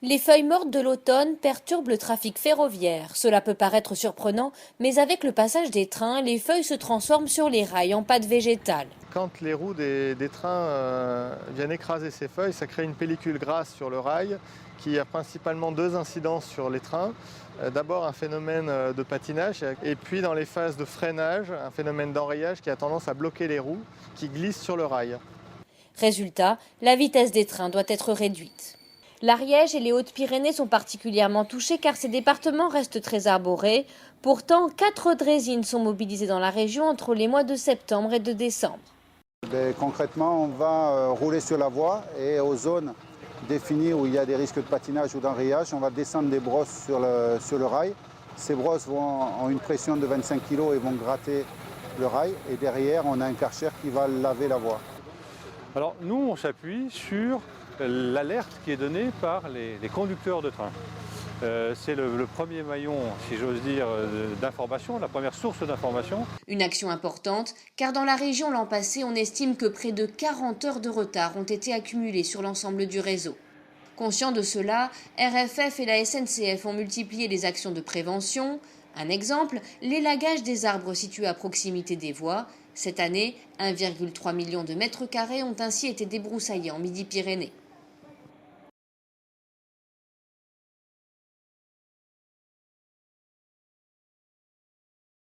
Les feuilles mortes de l'automne perturbent le trafic ferroviaire. Cela peut paraître surprenant, mais avec le passage des trains, les feuilles se transforment sur les rails en pâte végétale. Quand les roues des trains viennent écraser ces feuilles, ça crée une pellicule grasse sur le rail qui a principalement deux incidences sur les trains. D'abord un phénomène de patinage et puis dans les phases de freinage, un phénomène d'enrayage qui a tendance à bloquer les roues qui glissent sur le rail. Résultat, la vitesse des trains doit être réduite. L'Ariège et les Hautes-Pyrénées sont particulièrement touchés car ces départements restent très arborés. Pourtant, 4 draisines sont mobilisées dans la région entre les mois de septembre et de décembre. Concrètement, on va rouler sur la voie et aux zones définies où il y a des risques de patinage ou d'enrayage, on va descendre des brosses sur le rail. Ces brosses ont une pression de 25 kg et vont gratter le rail. Et derrière, on a un Karcher qui va laver la voie. Alors nous, on s'appuie sur l'alerte qui est donnée par les conducteurs de train. C'est le premier maillon, si j'ose dire, d'information, la première source d'information. Une action importante, car dans la région l'an passé, on estime que près de 40 heures de retard ont été accumulées sur l'ensemble du réseau. Conscient de cela, RFF et la SNCF ont multiplié les actions de prévention. Un exemple, l'élagage des arbres situés à proximité des voies. Cette année, 1,3 million de mètres carrés ont ainsi été débroussaillés en Midi-Pyrénées.